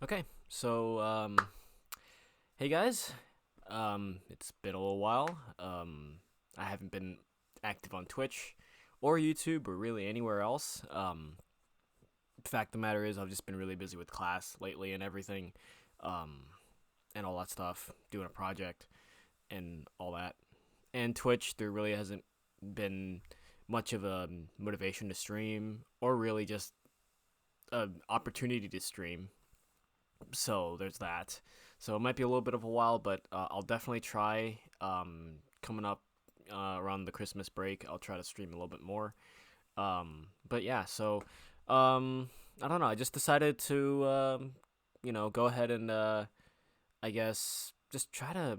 Okay, so hey guys, it's been a little while. I haven't been active on Twitch or YouTube or really anywhere else. Fact of the matter is, I've just been really busy with class lately and everything, um, and all that stuff, doing a project and all that. And Twitch, there really hasn't been much of a motivation to stream or really just an opportunity to stream. So there's that. So it might be a little bit of a while, but I'll definitely try. Coming up around the Christmas break, I'll try to stream a little bit more. But yeah, so I don't know. I just decided to go ahead and I guess just try to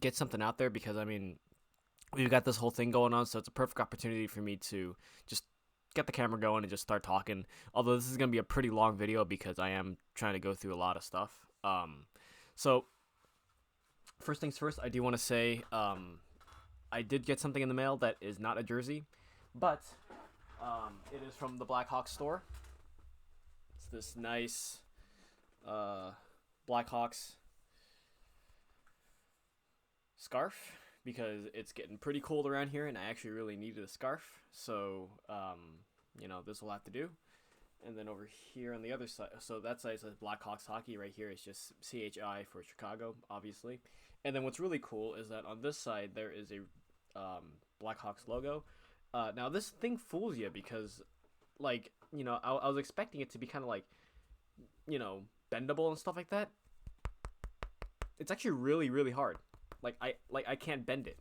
get something out there because I mean we've got this whole thing going on, so it's a perfect opportunity for me to just get the camera going and just start talking. Although this is gonna be a pretty long video because I am trying to go through a lot of stuff. So first things first, I do want to say I did get something in the mail that is not a jersey, but it is from the Blackhawks store. It's this nice uh, Blackhawks scarf because it's getting pretty cold around here, and I actually really needed a scarf. So this will have to do. And then over here on the other side, so that side says Blackhawks hockey. Right here is just CHI for Chicago, obviously. And then what's really cool is that on this side there is a Blackhawks logo. Now this thing fools you because, like, I was expecting it to be kind of like, bendable and stuff like that. It's actually really really hard. I can't bend it.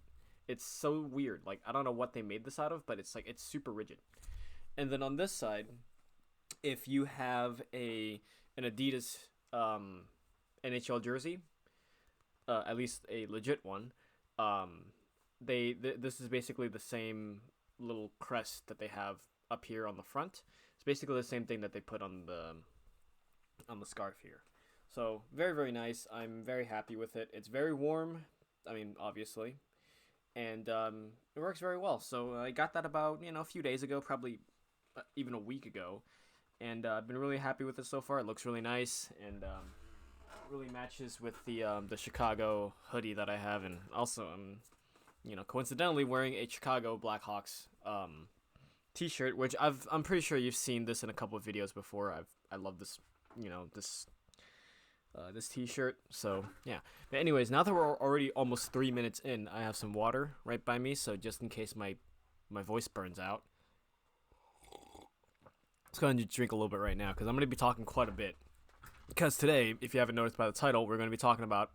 It's so weird. Like I don't know what they made this out of, but it's super rigid. And then on this side, if you have an Adidas NHL jersey, at least a legit one, um, this is basically the same little crest that they have up here on the front. It's basically the same thing that they put on the scarf here. So very very nice. I'm very happy with it. It's very warm. I mean, obviously, and it works very well. So I got that about a few days ago, probably even a week ago, and I've been really happy with it so far. It looks really nice and really matches with the Chicago hoodie that I have, and also I'm coincidentally wearing a Chicago Blackhawks T-shirt, which I'm pretty sure you've seen this in a couple of videos before. I love this this T-shirt. So yeah. But anyways, now that we're already almost 3 minutes in, I have some water right by me, so just in case my voice burns out, let's go ahead and drink a little bit right now because I'm going to be talking quite a bit. Because today, if you haven't noticed by the title, we're going to be talking about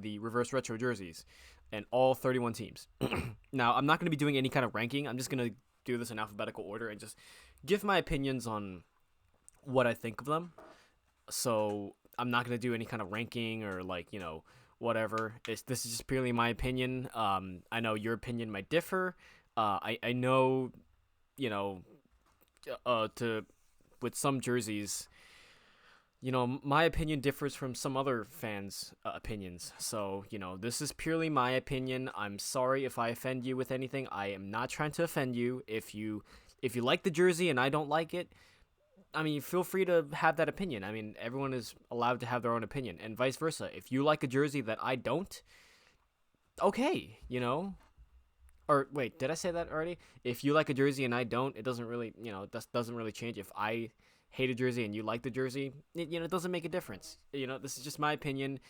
the reverse retro jerseys and all 31 teams. Now, I'm not going to be doing any kind of ranking. I'm just going to do this in alphabetical order and just give my opinions on what I think of them. So I'm not going to do any kind of ranking or whatever. This is just purely my opinion. I know your opinion might differ. I know to with some jerseys, my opinion differs from some other fans' opinions. So, this is purely my opinion. I'm sorry if I offend you with anything. I am not trying to offend you. If you like the jersey and I don't like it, I mean, feel free to have that opinion. I mean, everyone is allowed to have their own opinion, and vice versa. If you like a jersey that I don't, okay, Or wait, did I say that already? If you like a jersey and I don't, it doesn't really, doesn't really change. If I hate a jersey and you like the jersey, it doesn't make a difference. This is just my opinion.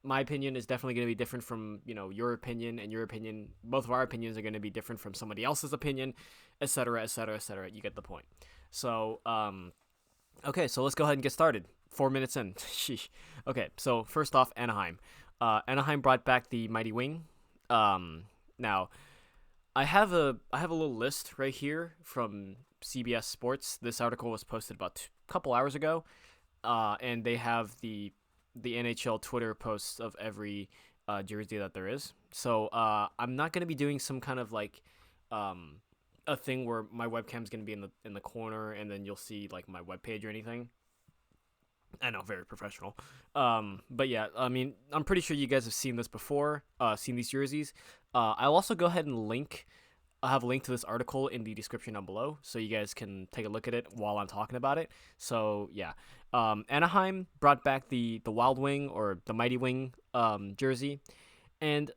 My opinion is definitely going to be different from, your opinion, and your opinion. Both of our opinions are going to be different from somebody else's opinion, etc., etc., etc. You get the point. So, okay, so let's go ahead and get started. 4 minutes in. Sheesh. Okay, so first off, Anaheim. Anaheim brought back the Mighty Wing. Now, I have a little list right here from CBS Sports. This article was posted about a couple hours ago, and they have the NHL Twitter posts of every jersey that there is. So I'm not gonna be doing some kind of a thing where my webcam's gonna be in the corner, and then you'll see like my webpage or anything. I know, very professional. But yeah, I mean, I'm pretty sure you guys have seen this before, seen these jerseys. I'll also go ahead and I'll have a link to this article in the description down below, so you guys can take a look at it while I'm talking about it. So yeah, Anaheim brought back the Wild Wing or the Mighty Wing jersey, and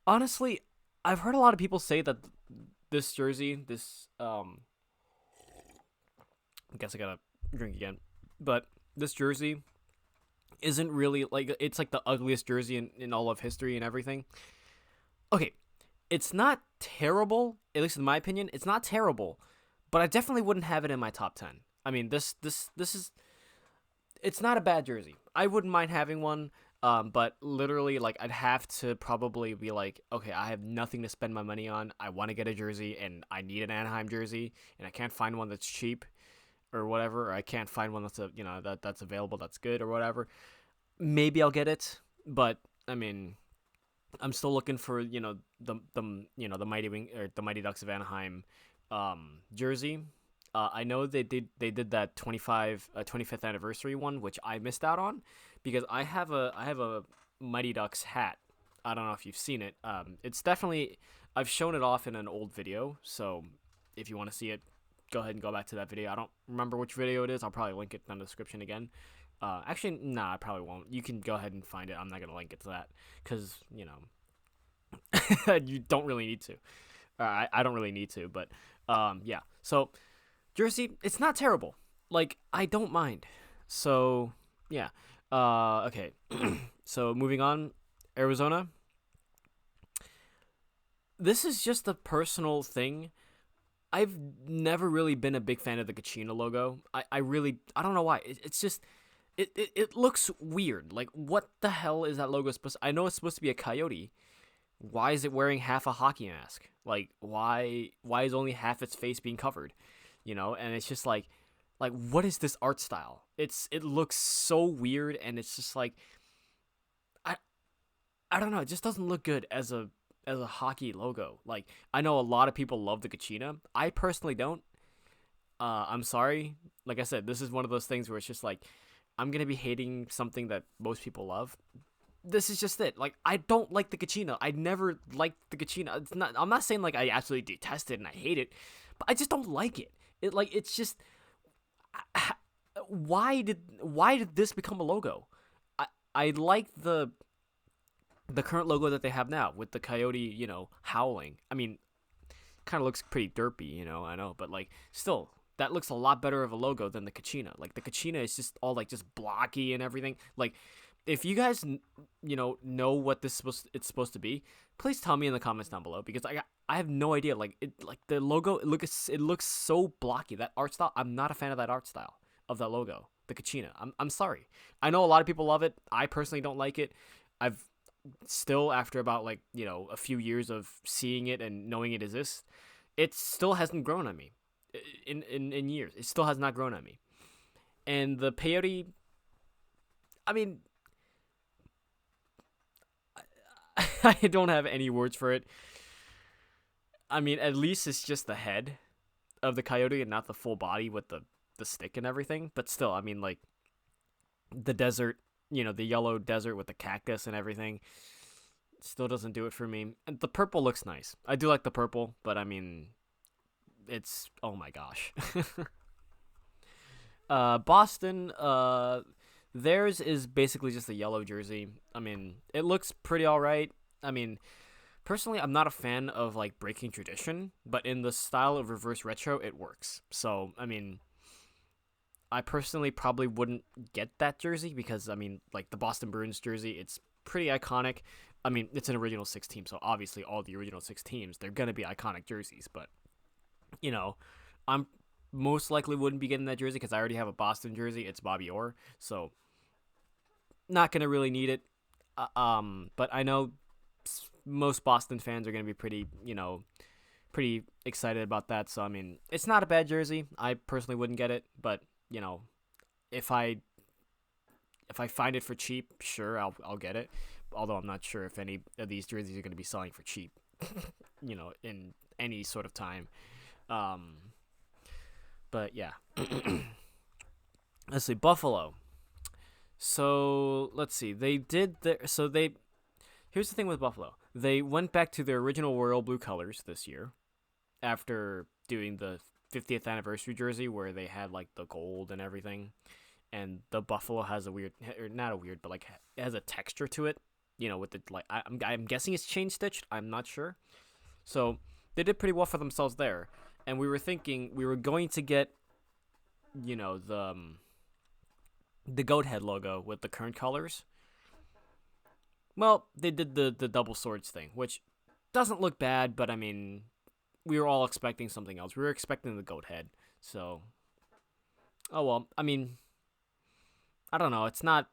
honestly, I've heard a lot of people say that this jersey, I guess I gotta drink again, but this jersey isn't really like it's like the ugliest jersey in all of history and everything. Okay, it's not terrible, at least in my opinion. It's not terrible, but I definitely wouldn't have it in my top 10. I mean, this is it's not a bad jersey. I wouldn't mind having one. But literally, like, I'd have to probably be like, okay, I have nothing to spend my money on. I want to get a jersey, and I need an Anaheim jersey, and I can't find one that's cheap or whatever. Or I can't find one that's that's available, that's good or whatever. Maybe I'll get it, but I mean, I'm still looking for the Mighty Wing or the Mighty Ducks of Anaheim jersey. I know they did that 25th anniversary one, which I missed out on because I have a Mighty Ducks hat. I don't know if you've seen it. It's definitely I've shown it off in an old video, so if you want to see it, go ahead and go back to that video. I don't remember which video it is. I'll probably link it in the description again. Actually, nah, I probably won't. You can go ahead and find it. I'm not gonna link it to that because you don't really need to. I don't really need to, but yeah. So jersey, it's not terrible. Like I don't mind. So yeah. Okay. So moving on, Arizona. This is just a personal thing. I've never really been a big fan of the Kachina logo. I don't know why. It's just it looks weird. Like what the hell is that logo supposed to, I know it's supposed to be a coyote. Why is it wearing half a hockey mask? Like why is only half its face being covered? And it's just like what is this art style? It looks so weird, and it's just like I I don't know, it just doesn't look good as a hockey logo. Like I know a lot of people love the Kachina. I personally don't. I'm sorry. Like I said, this is one of those things where it's just like I'm gonna be hating something that most people love. This is just it. Like I don't like the Kachina. I never liked the Kachina. It's not. I'm not saying like I absolutely detest it and I hate it, but I just don't like it. It's just why did this become a logo? I like the current logo that they have now with the coyote, howling. I mean, kind of looks pretty derpy, I know, but like still that looks a lot better of a logo than the Kachina. Like the Kachina is just all like just blocky and everything. Like if you guys know what it's supposed to be, please tell me in the comments down below because I have no idea. Like the logo it looks so blocky. That art style, I'm not a fan of that art style of that logo, the Kachina. I'm sorry. I know a lot of people love it. I personally don't like it. I've still, after about like a few years of seeing it and knowing it exists, it still hasn't grown on me. In years, it still has not grown on me. And the peyote, I mean, I don't have any words for it. I mean, at least it's just the head of the coyote and not the full body with the stick and everything. But still, I mean, like the desert, the yellow desert with the cactus and everything, still doesn't do it for me. And the purple looks nice. I do like the purple, but I mean, it's oh my gosh. Boston, theirs is basically just a yellow jersey. I mean, it looks pretty alright. I mean, personally, I'm not a fan of like breaking tradition, but in the style of reverse retro, it works. So, I mean, I personally probably wouldn't get that jersey because, I mean, like the Boston Bruins jersey, it's pretty iconic. I mean, it's an original six team, so obviously all the original six teams, they're going to be iconic jerseys, but, I'm most likely wouldn't be getting that jersey because I already have a Boston jersey. It's Bobby Orr, so not going to really need it. But I know most Boston fans are going to be pretty excited about that. So, I mean, it's not a bad jersey. I personally wouldn't get it, but, if I find it for cheap, sure, I'll get it. Although I'm not sure if any of these jerseys are going to be selling for cheap, in any sort of time. But yeah. Let's see, Buffalo. So let's see. Here's the thing with Buffalo. They went back to their original royal blue colors this year after doing the 50th anniversary jersey where they had like the gold and everything. and the buffalo has a weird, or not a weird, but like it has a texture to it. With the like, I'm guessing it's chain stitched. I'm not sure. So they did pretty well for themselves there, and we were thinking we were going to get, the goat head logo with the current colors. Well, they did the double swords thing, which doesn't look bad, but I mean, we were all expecting something else. We were expecting the goat head. So, oh well. I mean, I don't know. It's not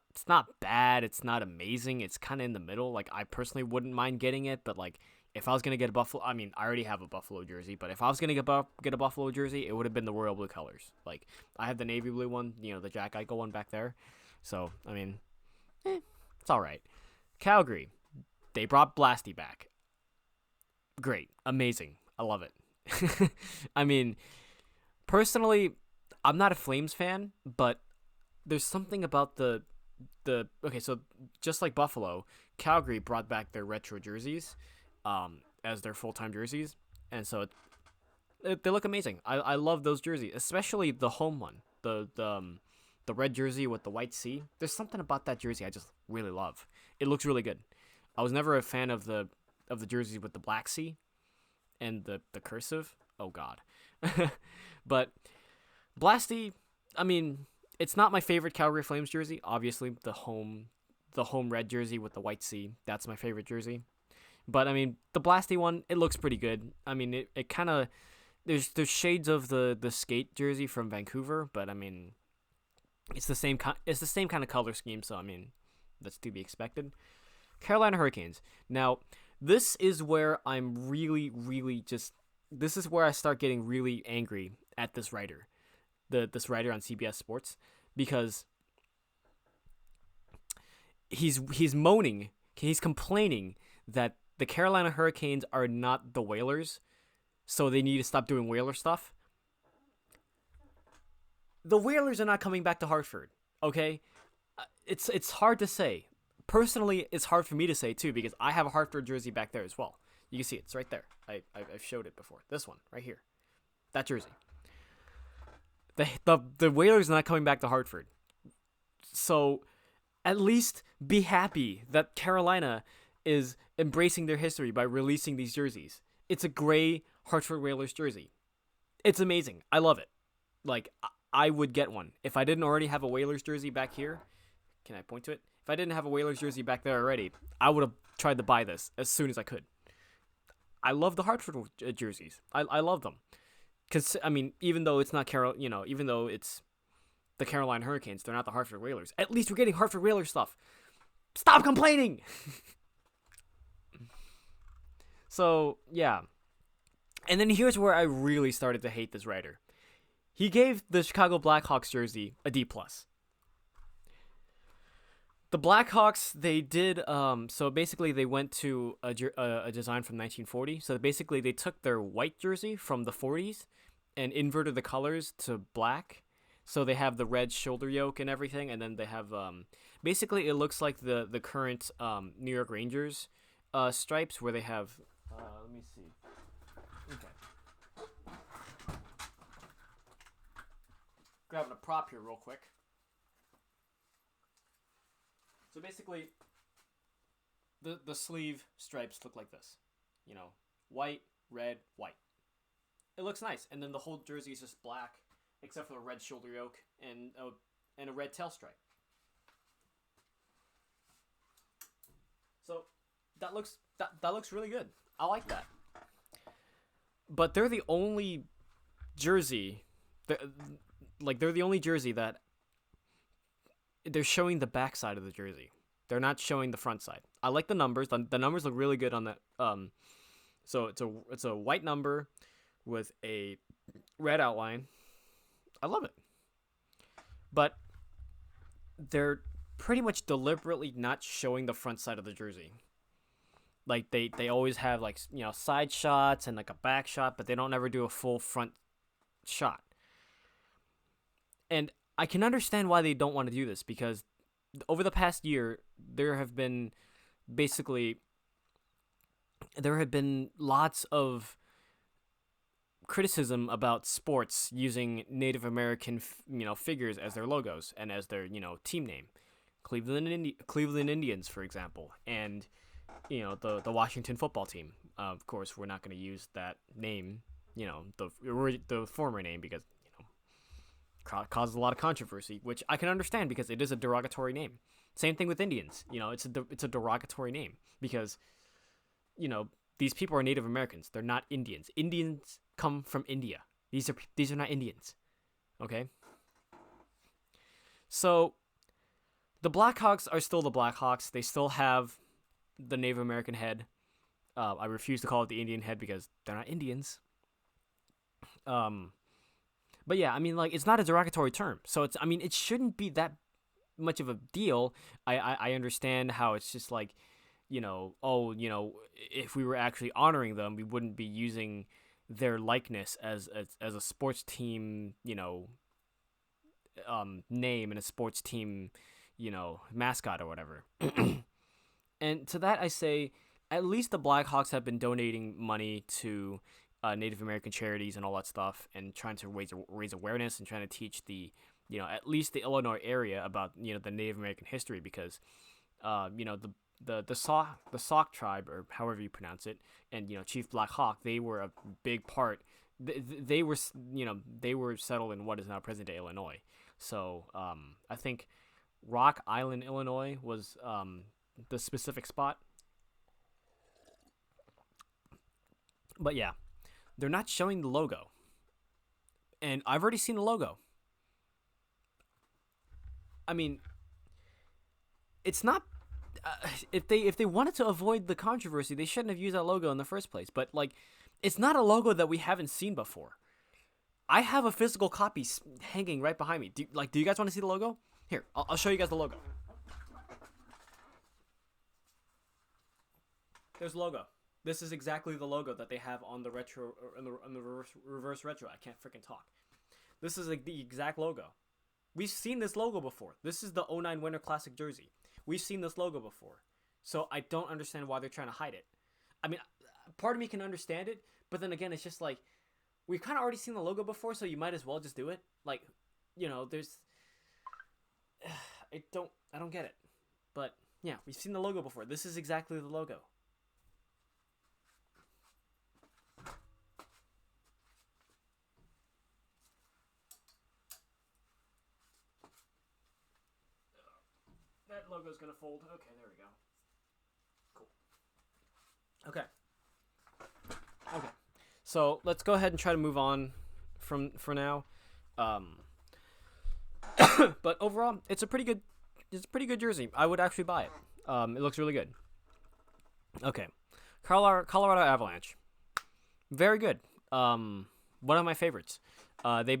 bad. It's not amazing. It's kind of in the middle. Like, I personally wouldn't mind getting it, but like if I was gonna get a buffalo, I mean, I already have a buffalo jersey, but if I was gonna get a buffalo jersey, it would have been the royal blue colors. Like, I have the navy blue one, the Jack Eichel one back there. So I mean, it's all right. Calgary, they brought Blasty back. Great, amazing. I love it. I mean, personally, I'm not a Flames fan, but there's something about the okay. So just like Buffalo, Calgary brought back their retro jerseys, as their full-time jerseys, and so they look amazing. I love those jerseys, especially the home one, the red jersey with the white C. There's something about that jersey I just really love. It looks really good. I was never a fan of the jerseys with the black C and the cursive. Oh God. But Blasty, I mean, it's not my favorite Calgary Flames jersey. Obviously, the home red jersey with the white C, that's my favorite jersey. But I mean, the Blasty one, it looks pretty good. I mean, it kind of there's shades of the skate jersey from Vancouver, but I mean, it's the same kind of color scheme. So I mean, that's to be expected. Carolina Hurricanes. Now, this is where I'm really, really this is where I start getting really angry at this writer, this writer on CBS Sports, because he's moaning, he's complaining that the Carolina Hurricanes are not the Whalers, so they need to stop doing Whaler stuff. The Whalers are not coming back to Hartford, okay? It's hard to say. Personally, it's hard for me to say too, because I have a Hartford jersey back there as well. You can see it's right there. I've showed it before. This one right here, that jersey. The Whalers are not coming back to Hartford, so at least be happy that Carolina is embracing their history by releasing these jerseys. It's a gray Hartford Whalers jersey. It's amazing. I love it. Like, I would get one if I didn't already have a Whalers jersey back here. Can I point to it? If I didn't have a Whalers jersey back there already, I would have tried to buy this as soon as I could. I love the Hartford jerseys. I love them. Cause I mean, even though it's not even though it's the Carolina Hurricanes, they're not the Hartford Whalers. At least we're getting Hartford Whalers stuff. Stop complaining. So yeah, and then here's where I really started to hate this writer. He gave the Chicago Blackhawks jersey a D+. The Blackhawks, they did, so basically they went to a design from 1940. So basically they took their white jersey from the 40s and inverted the colors to black. So they have the red shoulder yoke and everything, and then they have, basically it looks like the current New York Rangers stripes, where they have, let me see. Okay. Grabbing a prop here real quick. So basically, the sleeve stripes look like this. White, red, white. It looks nice. And then the whole jersey is just black, except for the red shoulder yoke and a red tail stripe. So that looks really good. I like that. But they're the only jersey that they're showing the back side of the jersey. They're not showing the front side. I like the numbers. The numbers look really good on that. So it's a white number with a red outline. I love it. But they're pretty much deliberately not showing the front side of the jersey. Like they always have side shots and like a back shot, but they don't ever do a full front shot. And I can understand why they don't want to do this, because over the past year, there have been lots of criticism about sports using Native American figures as their logos and as their team name. Cleveland Indians, for example, and the Washington football team. Of course, we're not going to use that name, the former name, because causes a lot of controversy, which I can understand because it is a derogatory name. Same thing with Indians. It's a derogatory name because these people are Native Americans. They're not Indians. Indians come from India. These are not Indians. Okay? So the Blackhawks are still the Blackhawks. They still have the Native American head. I refuse to call it the Indian head because they're not Indians. But yeah, I mean, like, it's not a derogatory term. So it shouldn't be that much of a deal. I understand how it's just like, if we were actually honoring them, we wouldn't be using their likeness as a sports team, name and a sports team, mascot or whatever. And to that I say, at least the Blackhawks have been donating money to Native American charities and all that stuff, and trying to raise awareness and trying to teach the at least the Illinois area about the Native American history, because the Sauk tribe, or however you pronounce it, and Chief Black Hawk, they were a big part. They were settled in what is now present day Illinois. So I think Rock Island, Illinois was the specific spot. But yeah, they're not showing the logo, and I've already seen the logo. I mean, it's not. If they wanted to avoid the controversy, they shouldn't have used that logo in the first place. But like, it's not a logo that we haven't seen before. I have a physical copy hanging right behind me. Do you guys want to see the logo? Here, I'll show you guys the logo. There's the logo. This is exactly the logo that they have on the retro, or on the reverse retro. I can't freaking talk. This is like the exact logo. We've seen this logo before. This is the 09 Winter Classic jersey. We've seen this logo before. So I don't understand why they're trying to hide it. I mean, part of me can understand it, but then again, it's just like, we've kind of already seen the logo before, so you might as well just do it. Like, there's... I don't get it. But, yeah, we've seen the logo before. This is exactly the logo. That logo's gonna fold. Okay, there we go. Cool. Okay. So let's go ahead and try to move on for now. But overall, it's a pretty good jersey. I would actually buy it. It looks really good. Okay, Colorado Avalanche, very good. One of my favorites. They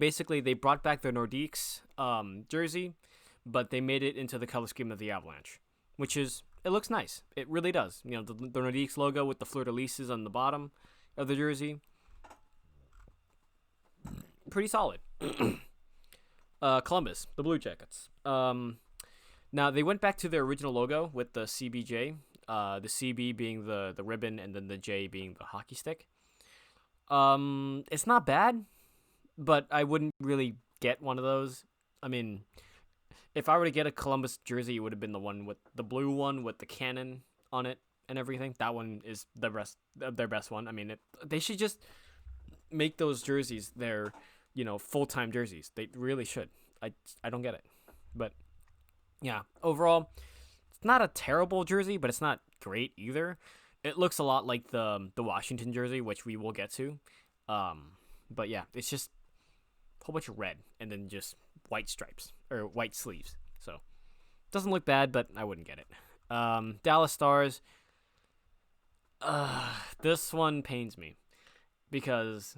brought back their Nordiques jersey, but they made it into the color scheme of the Avalanche, it looks nice. It really does. The Nordiques logo with the fleur-de-lises on the bottom of the jersey. Pretty solid. Columbus, the Blue Jackets. Now, they went back to their original logo with the CBJ, the CB being the ribbon, and then the J being the hockey stick. It's not bad, but I wouldn't really get one of those. I mean, if I were to get a Columbus jersey, it would have been the blue one with the cannon on it and everything. That one is their best one. I mean, they should just make those jerseys their, full-time jerseys. They really should. I don't get it. But yeah, overall, it's not a terrible jersey, but it's not great either. It looks a lot like the Washington jersey, which we will get to. But yeah, it's just a whole bunch of red and then just white stripes or white sleeves. So it doesn't look bad, but I wouldn't get it. Dallas Stars. This one pains me because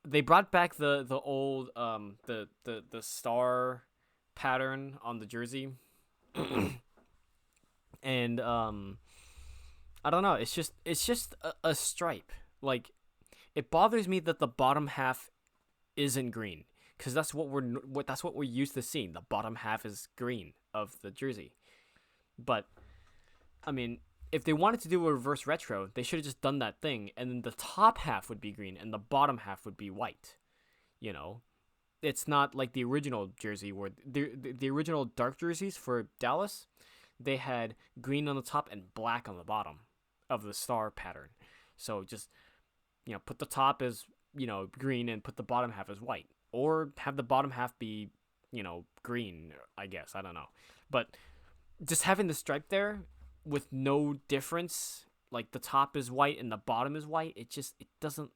they brought back the old the star pattern on the jersey. And I don't know, it's just a stripe. Like, it bothers me that the bottom half isn't green, because that's what we're used to seeing. The bottom half is green of the jersey. But I mean, if they wanted to do a reverse retro, they should have just done that thing, and then the top half would be green and the bottom half would be white. You know, it's not like the original jersey where the original dark jerseys for Dallas, they had green on the top and black on the bottom of the star pattern. So just, put the top as, green and put the bottom half as white, or have the bottom half be, green, I guess. I don't know. But just having the stripe there with no difference, like the top is white and the bottom is white, it just doesn't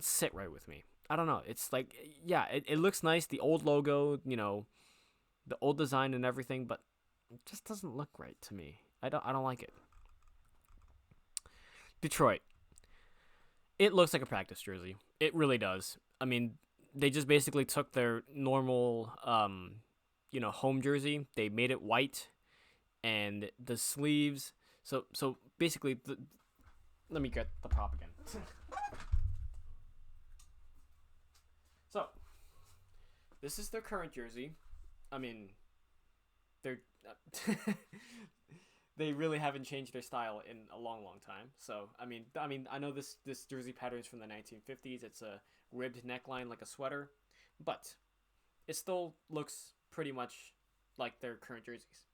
sit right with me. I don't know. It's like, yeah, it looks nice, the old logo, the old design and everything, but it just doesn't look right to me. I don't like it. Detroit. It looks like a practice jersey. It really does. I mean, they just basically took their normal home jersey. They made it white, and the sleeves. So basically, let me get the prop again. So, this is their current jersey. I mean, they're they really haven't changed their style in a long, long time. So, I mean, I know this jersey pattern is from the 1950s. It's a ribbed neckline like a sweater, but it still looks pretty much like their current jerseys.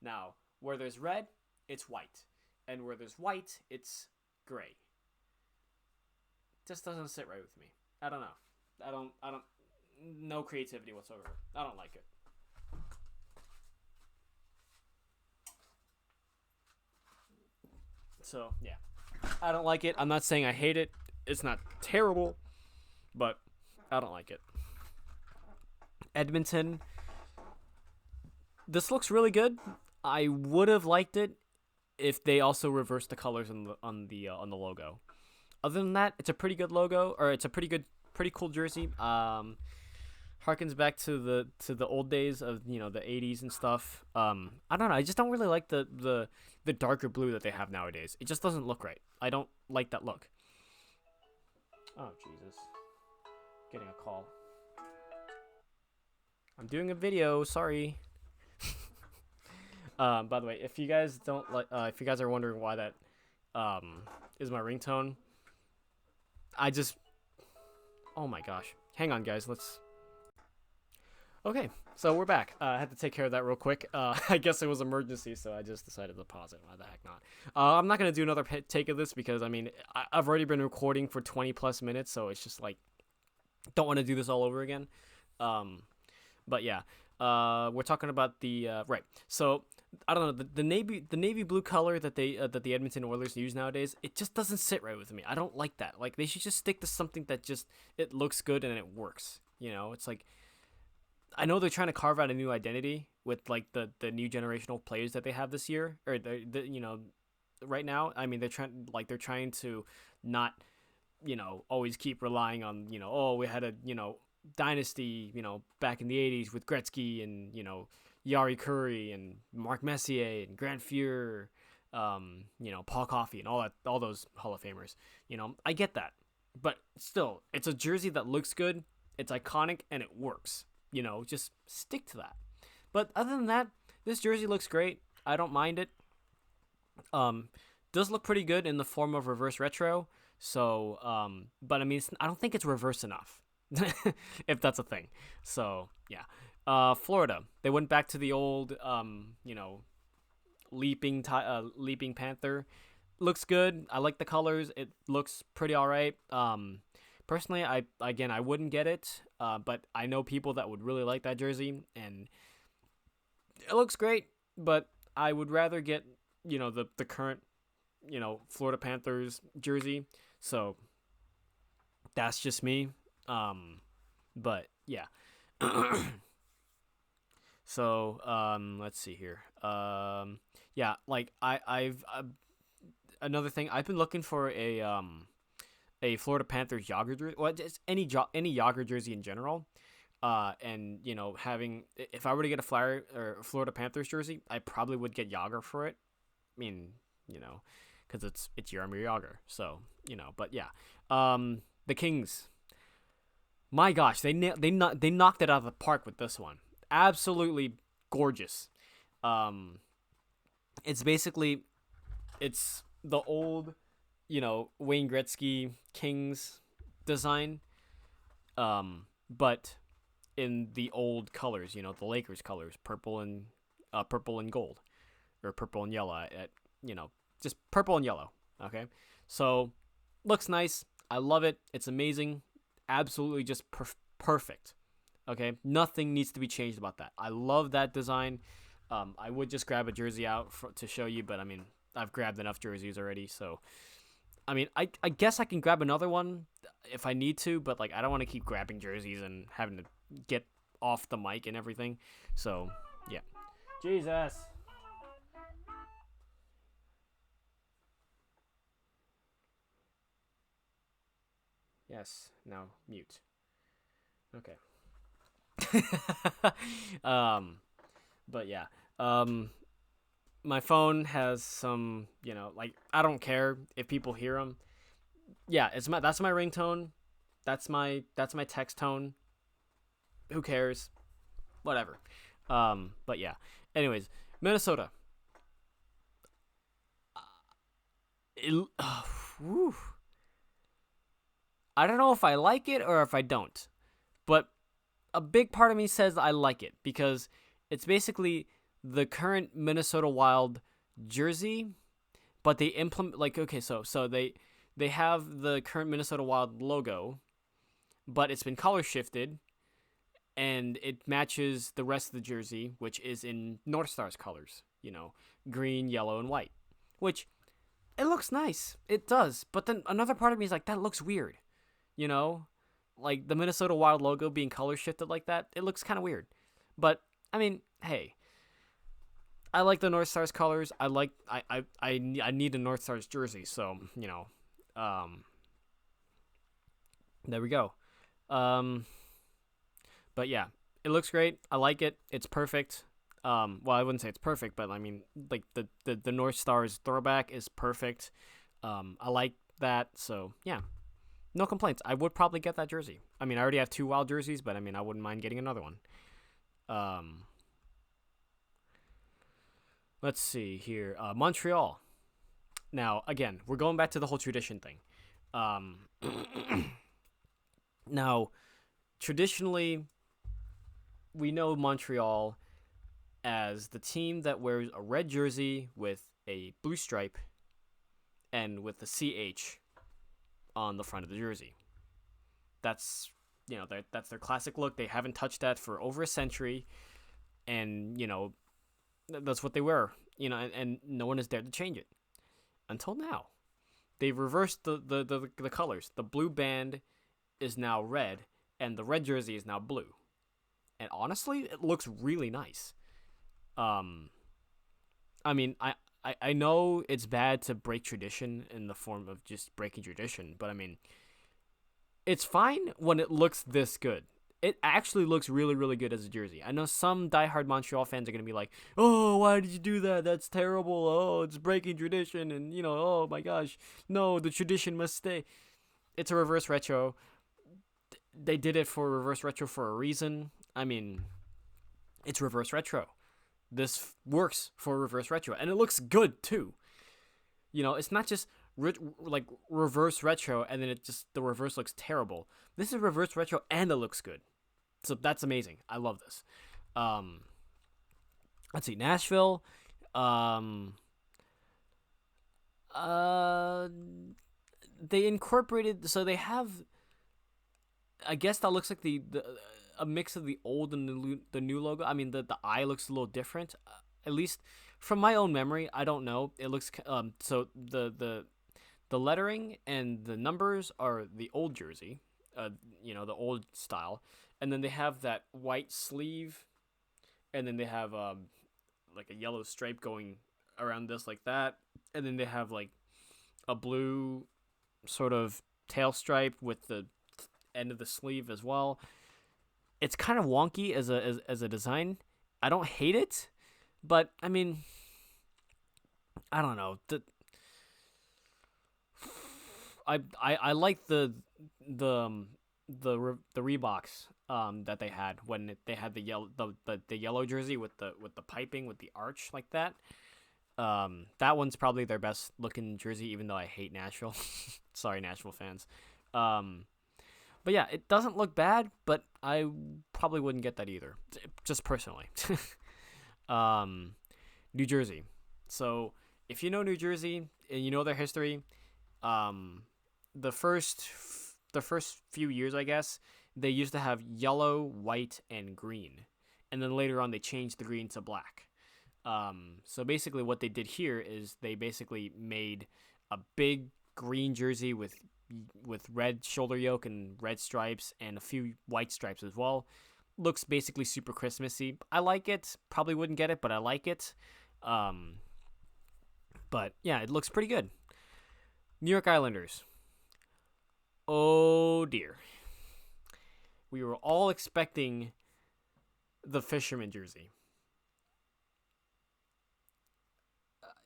Now, where there's red, it's white, and where there's white, it's gray. Just doesn't sit right with me. I don't know. I don't. No creativity whatsoever. I don't like it. So yeah, I don't like it. I'm not saying I hate it. It's not terrible, but I don't like it. Edmonton. This looks really good. I would have liked it if they also reversed the colors on the logo. Other than that, it's a pretty good logo, or it's a pretty cool jersey. Harkens back to the old days of the 80s and stuff. I don't know. I just don't really like the darker blue that they have nowadays. It just doesn't look right. I don't like that look. Oh Jesus! Getting a call. I'm doing a video. Sorry. By the way, if you guys don't like, if you guys are wondering why that is my ringtone, oh my gosh. Hang on, guys. Okay, so we're back. I had to take care of that real quick. I guess it was emergency, so I just decided to pause it. Why the heck not? I'm not going to do another take of this because, I mean, I've already been recording for 20 plus minutes, so it's just like, don't want to do this all over again. But yeah, we're talking about the, right. So, I don't know, the navy blue color that that the Edmonton Oilers use nowadays, it just doesn't sit right with me. I don't like that. Like, they should just stick to something that just, it looks good and it works. It's like, I know they're trying to carve out a new identity with like the new generational players that they have this year, or right now. I mean, they're trying to not, always keep relying on, oh, we had a, dynasty, back in the 80s with Gretzky and, Yari Curry and Mark Messier and Grant Fuhrer, Paul Coffey and all those Hall of Famers. I get that, but still, it's a jersey that looks good, it's iconic, and it works. Just stick to that. But other than that, this jersey looks great. I don't mind it. Does look pretty good in the form of reverse retro. So, but I mean, I don't think it's reverse enough, if that's a thing. So yeah. Florida, they went back to the old, leaping panther. Looks good. I like the colors. It looks pretty all right. Personally, I wouldn't get it, but I know people that would really like that jersey, and it looks great, but I would rather get, the current, Florida Panthers jersey, so that's just me, but yeah. So, let's see here, yeah, like, I've another thing, I've been looking for a Florida Panthers jogger jersey, well, just any jogger jersey in general, and if I were to get a Flyer or Florida Panthers jersey, I probably would get Yager for it. I mean, because it's Jaromir Yager, so but yeah, the Kings. My gosh, they knocked it out of the park with this one. Absolutely gorgeous. It's basically It's the old, Wayne Gretzky Kings design, but in the old colors, the Lakers colors, purple and gold, or purple and yellow, just purple and yellow. Okay, so looks nice. I love it. It's amazing. Absolutely just perfect. Okay, nothing needs to be changed about that. I love that design. I would just grab a jersey out to show you, but I mean, I've grabbed enough jerseys already, so I mean, I guess I can grab another one if I need to, but like I don't want to keep grabbing jerseys and having to get off the mic and everything. So yeah. Jesus. Yes. Now mute. Okay. um, but yeah. Um, my phone has some, like I don't care if people hear them. Yeah, that's my ringtone. That's my text tone. Who cares? Whatever. But yeah. Anyways, Minnesota. It, whew. I don't know if I like it or if I don't, but a big part of me says I like it because it's basically the current Minnesota Wild jersey, but they implement like okay, so they have the current Minnesota Wild logo, but it's been color shifted and it matches the rest of the jersey, which is in North Star's colors, green, yellow, and white, which it looks nice. It does. But then another part of me is like, that looks weird, you know? Like the Minnesota Wild logo being color shifted like that, it looks kind of weird. But, I mean, hey, I like the North Stars colors. I need a North Stars jersey, so, um, there we go. Um, but yeah, it looks great. I like it. It's perfect. Well, I wouldn't say it's perfect, but I mean, like the North Stars throwback is perfect. I like that. So yeah, no complaints. I would probably get that jersey. I mean, I already have two Wild jerseys, but I mean, I wouldn't mind getting another one. Um, let's see here. Montreal. Now, again, we're going back to the whole tradition thing. Um, now, traditionally, we know Montreal as the team that wears a red jersey with a blue stripe and with the CH on the front of the jersey. That's that's their classic look. They haven't touched that for over a century, and that's what they wear. And no one is there to change it until now. They've reversed the colors. The blue band is now red, and the red jersey is now blue. And honestly, it looks really nice. Um, I mean, I know it's bad to break tradition in the form of just breaking tradition, but I mean, it's fine when it looks this good. It actually looks really, really good as a jersey. I know some diehard Montreal fans are going to be like, oh, why did you do that? That's terrible. Oh, it's breaking tradition. And, oh my gosh. No, the tradition must stay. It's a reverse retro. They did it for reverse retro for a reason. I mean, it's reverse retro. This works for reverse retro. And it looks good, too. It's not just like reverse retro and then the reverse looks terrible. This is reverse retro and it looks good. So that's amazing. I love this. Let's see, Nashville. Uh, they incorporated, so they have. I guess that looks like the a mix of the old and the new logo. I mean, the eye looks a little different. At least from my own memory, I don't know. It looks so the lettering and the numbers are the old jersey, the old style, and then they have that white sleeve, and then they have like a yellow stripe going around this like that, and then they have like a blue sort of tail stripe with the end of the sleeve as well. It's kind of wonky as a design. I don't hate it, but I mean, I don't know. I like the Reeboks that they had when they had the yellow jersey with the piping with the arch like that. That one's probably their best looking jersey, even though I hate Nashville. Sorry, Nashville fans. Um, but yeah, it doesn't look bad, but I probably wouldn't get that either, just personally. um, New Jersey. So if you know New Jersey and you know their history, um, the first the first few years, I guess, they used to have yellow, white, and green, and then later on they changed the green to black. So basically, what they did here is they basically made a big green jersey with red shoulder yoke and red stripes and a few white stripes as well. Looks basically super Christmassy. I like it. Probably wouldn't get it, but I like it. Um, but yeah, it looks pretty good. New York Islanders. Oh dear. We were all expecting the fisherman jersey.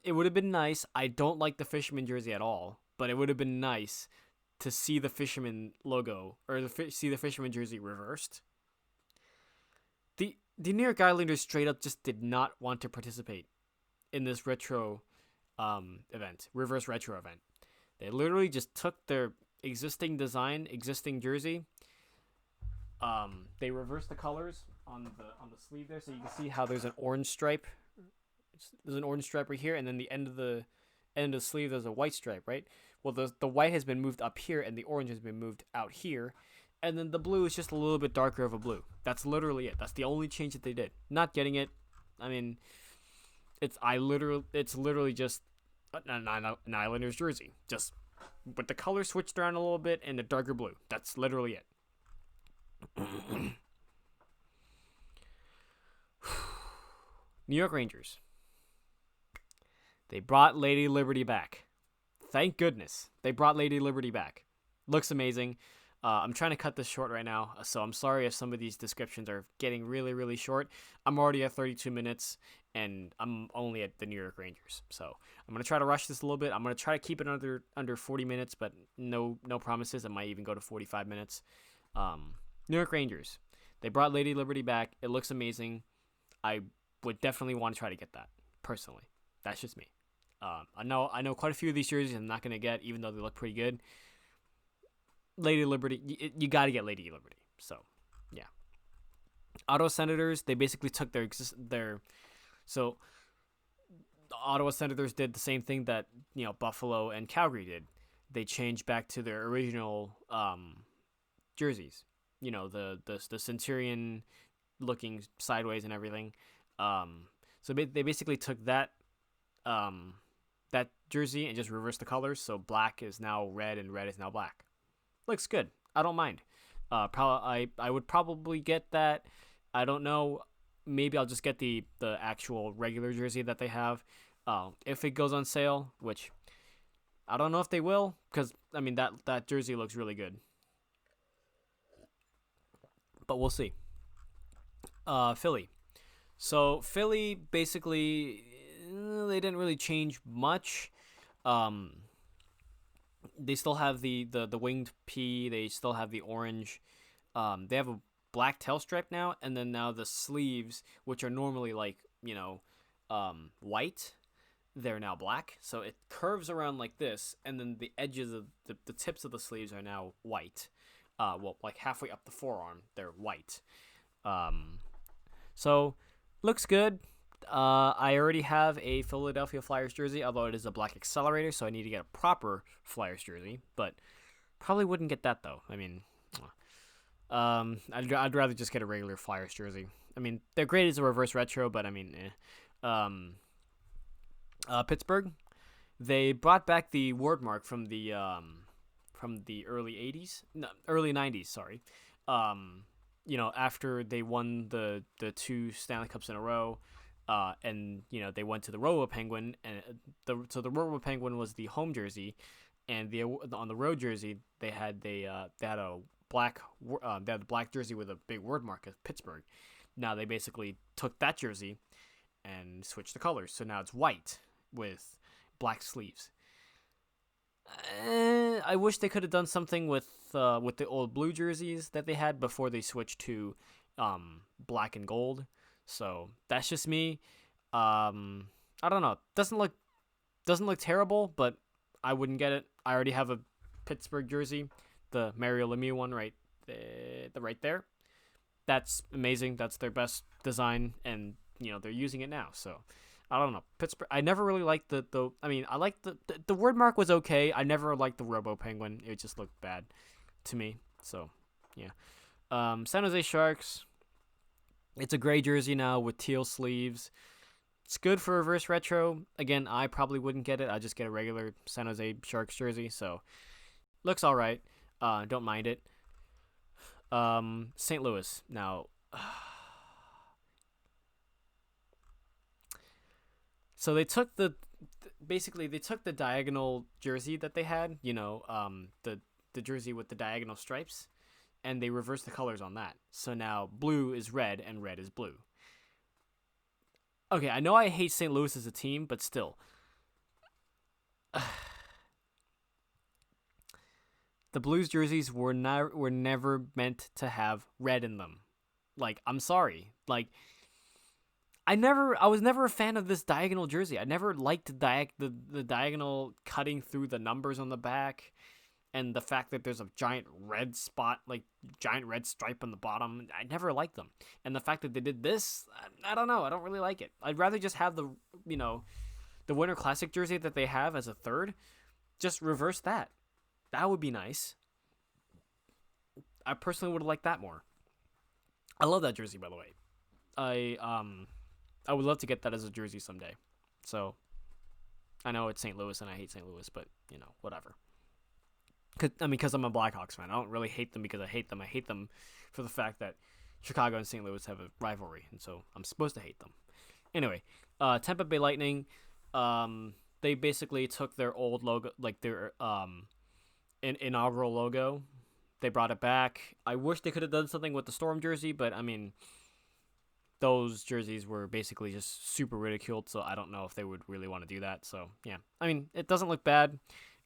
It would have been nice. I don't like the fisherman jersey at all, but it would have been nice to see the fisherman logo or see the fisherman jersey reversed. The New York Islanders straight up just did not want to participate in this retro event, reverse retro event. They literally just took their existing design, existing jersey. They reversed the colors on the sleeve there, so you can see how there's an orange stripe. There's an orange stripe right here, and then the end of the sleeve there's a white stripe, right? Well, the white has been moved up here, and the orange has been moved out here, and then the blue is just a little bit darker of a blue. That's literally it. That's the only change that they did. Not getting it. I mean, it's literally just an Islanders jersey, just with the color switched around a little bit and a darker blue. That's literally it. New York Rangers. They brought Lady Liberty back. Thank goodness they brought Lady Liberty back. Looks amazing. I'm trying to cut this short right now, so I'm sorry if some of these descriptions are getting really, really short. I'm already at 32 minutes, and I'm only at the New York Rangers. So I'm going to try to rush this a little bit. I'm going to try to keep it under 40 minutes, but no promises. It might even go to 45 minutes. New York Rangers. They brought Lady Liberty back. It looks amazing. I would definitely want to try to get that, personally. That's just me. I know quite a few of these jerseys I'm not going to get, even though they look pretty good. Lady Liberty, you got to get Lady Liberty. So, yeah. Ottawa Senators, they basically took so the Ottawa Senators did the same thing that, Buffalo and Calgary did. They changed back to their original jerseys. The Centurion looking sideways and everything. So they basically took that jersey and just reversed the colors. So black is now red and red is now black. Looks good. I don't mind. I would probably get that. I don't know. Maybe I'll just get the actual regular jersey that they have. If it goes on sale, which I don't know if they will, because I mean that jersey looks really good. But we'll see. Philly. So Philly basically they didn't really change much. They still have the winged P. They still have the orange. They have a black tail stripe now, and then now the sleeves, which are normally white, they're now black. So it curves around like this, and then the edges of the tips of the sleeves are now white. Halfway up the forearm, they're white. So looks good. I already have a Philadelphia Flyers jersey, although it is a black accelerator, so I need to get a proper Flyers jersey. But probably wouldn't get that though. I mean, I'd rather just get a regular Flyers jersey. I mean, they're great as a reverse retro, but I mean, Pittsburgh, they brought back the word mark from the early '80s, no, early '90s. Sorry. After they won the two Stanley Cups in a row. And they went to the Robo Penguin, and the Robo Penguin was the home jersey, and on the road jersey they had a black jersey with a big word mark of Pittsburgh. Now they basically took that jersey and switched the colors, so now it's white with black sleeves. I wish they could have done something with the old blue jerseys that they had before they switched to black and gold. So that's just me. I don't know. Doesn't look terrible, but I wouldn't get it. I already have a Pittsburgh jersey, the Mario Lemieux one right there. That's amazing. That's their best design, and they're using it now. So I don't know. Pittsburgh. I never really liked the. I mean, I liked the word mark was okay. I never liked the Robo Penguin. It just looked bad to me. So yeah. San Jose Sharks. It's a gray jersey now with teal sleeves. It's good for reverse retro. Again, I probably wouldn't get it. I just get a regular San Jose Sharks jersey. So looks all right. Don't mind it. St. Louis now. So they took they took the diagonal jersey that they had. The jersey with the diagonal stripes, and they reversed the colors on that. So now blue is red and red is blue. Okay, I know I hate St. Louis as a team, but still. The Blues jerseys were never meant to have red in them. Like, I'm sorry. Like, I was never a fan of this diagonal jersey. I never liked the diagonal cutting through the numbers on the back, and the fact that there's a giant red spot, like giant red stripe on the bottom. I never liked them. And the fact that they did this, I don't know. I don't really like it. I'd rather just have the Winter Classic jersey that they have as a third. Just reverse that. That would be nice. I personally would have liked that more. I love that jersey, by the way. I would love to get that as a jersey someday. So, I know it's St. Louis and I hate St. Louis, but, whatever. Because I'm a Blackhawks fan. I don't really hate them because I hate them. I hate them for the fact that Chicago and St. Louis have a rivalry, and so I'm supposed to hate them. Anyway, Tampa Bay Lightning, they basically took their old logo, like their inaugural logo. They brought it back. I wish they could have done something with the Storm jersey, but, those jerseys were basically just super ridiculed, so I don't know if they would really want to do that. So, yeah. It doesn't look bad.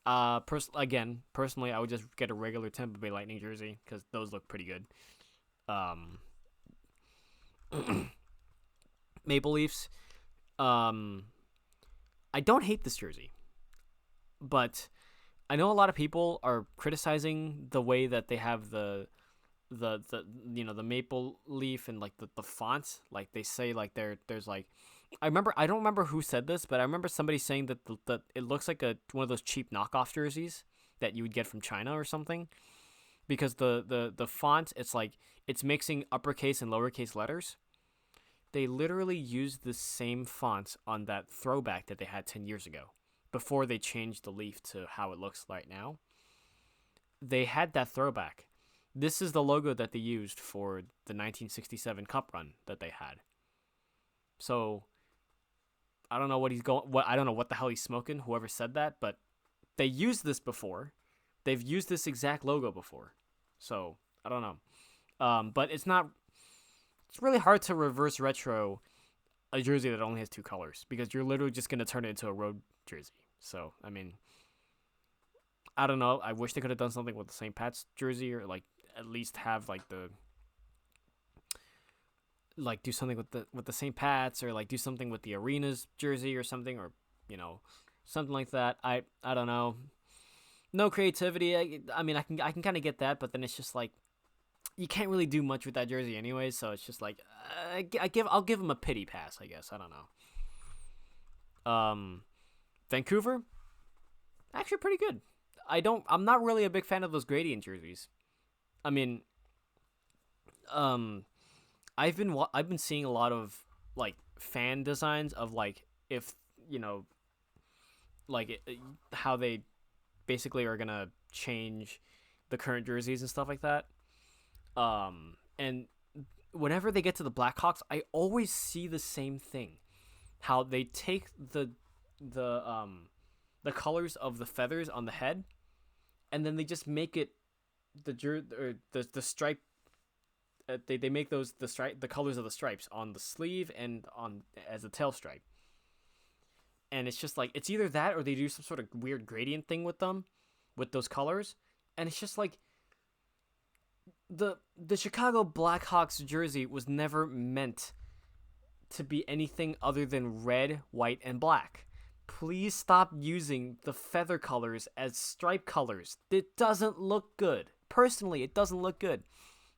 Personally, I would just get a regular Tampa Bay Lightning jersey because those look pretty good. Maple Leafs. I don't hate this jersey, but I know a lot of people are criticizing the way that they have the maple leaf and like the font. Like they say like there's like I don't remember who said this, but I remember somebody saying that it looks like one of those cheap knockoff jerseys that you would get from China or something, because the font, it's like it's mixing uppercase and lowercase letters. They literally used the same font on that throwback that they had 10 years ago before they changed the leaf to how it looks right now. They had that throwback. This is the logo that they used for the 1967 Cup run that they had. So I don't know I don't know what the hell he's smoking, whoever said that, but they used this before. They've used this exact logo before. So, I don't know. But it's really hard to reverse retro a jersey that only has two colors, because you're literally just going to turn it into a road jersey. So, I don't know. I wish they could have done something with the St. Pat's jersey, or like at least have like do something with the St. Pat's, or like do something with the Arenas jersey or something, or something like that. I don't know. No creativity. I can kind of get that, but then it's just like you can't really do much with that jersey anyway. So it's just like I'll give them a pity pass, I guess. I don't know. Vancouver, actually pretty good. I'm not really a big fan of those gradient jerseys. I've been seeing a lot of like fan designs of like if how they basically are gonna change the current jerseys and stuff like that. And whenever they get to the Blackhawks, I always see the same thing. How they take the colors of the feathers on the head, and then they just make it the stripe. They make the colors of the stripes on the sleeve and on as a tail stripe. And it's just like it's either that or they do some sort of weird gradient thing with them, with those colors, and it's just like the Chicago Blackhawks jersey was never meant to be anything other than red, white, and black. Please stop using the feather colors as stripe colors. It doesn't look good. Personally, it doesn't look good.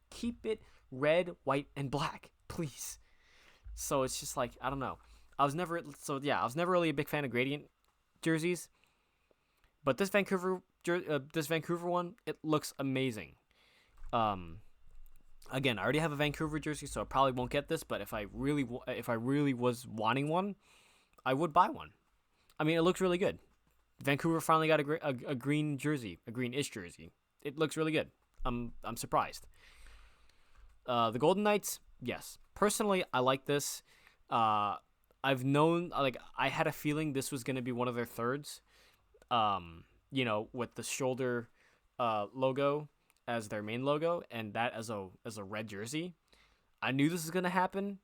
Keep it red, white, and black, please. So it's just like, I don't know. I was never really a big fan of gradient jerseys, but this Vancouver one, it looks amazing. Again, I already have a Vancouver jersey, so I probably won't get this. But if I really was wanting one, I would buy one. I mean, it looks really good. Vancouver finally got a green jersey, a greenish jersey. It looks really good. I'm surprised. The Golden Knights, yes. Personally, I like this. I've known, like, I had a feeling this was going to be one of their thirds. With the shoulder logo as their main logo, and that as a red jersey. I knew this was going to happen.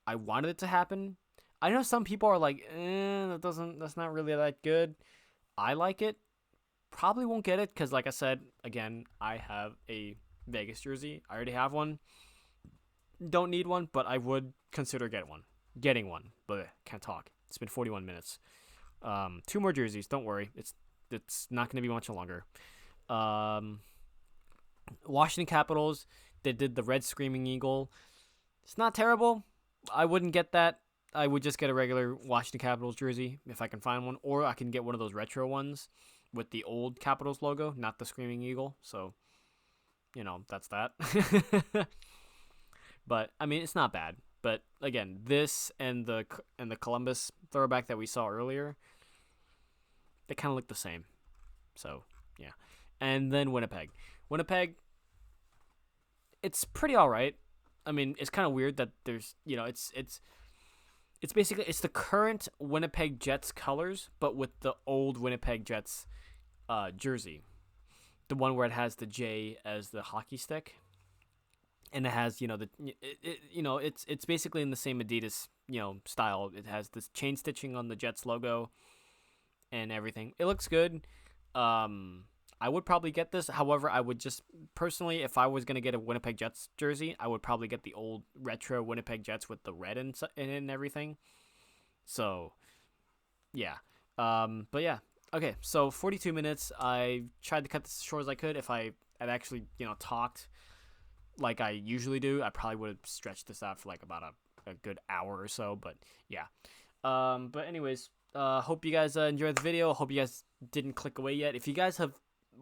I wanted it to happen. I know some people are like, that's not really that good. I like it. Probably won't get it because, like I said, again, I have a Vegas jersey. I already have one. Don't need one, but I would consider getting one. But can't talk. It's been 41 minutes. 2 more jerseys. Don't worry. It's not going to be much longer. Washington Capitals. They did the red screaming eagle. It's not terrible. I wouldn't get that. I would just get a regular Washington Capitals jersey if I can find one, or I can get one of those retro ones with the old Capitals logo, not the screaming eagle. So, that's that. But I mean, it's not bad. But again, this and the Columbus throwback that we saw earlier, they kind of look the same. So yeah, and then Winnipeg, it's pretty all right. I mean, it's kind of weird that there's it's basically the current Winnipeg Jets colors, but with the old Winnipeg Jets jersey, the one where it has the J as the hockey stick. And it has, it's basically in the same Adidas, style. It has this chain stitching on the Jets logo and everything. It looks good. I would probably get this. However, I would just personally, if I was going to get a Winnipeg Jets jersey, I would probably get the old retro Winnipeg Jets with the red in it and everything. So, yeah. But yeah. Okay, so 42 minutes. I tried to cut this as short as I could. If I had actually, talked like I usually do, I probably would have stretched this out for like about a good hour or so, but yeah. But anyways, hope you guys enjoyed the video. Hope you guys didn't click away yet. If you guys have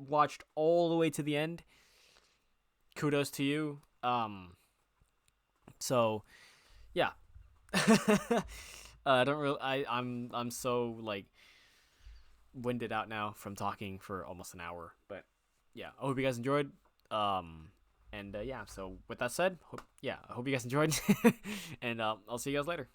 watched all the way to the end, kudos to you. So yeah. I'm so like winded out now from talking for almost an hour, but yeah, I hope you guys enjoyed. And yeah, so with that said, I hope you guys enjoyed, and I'll see you guys later.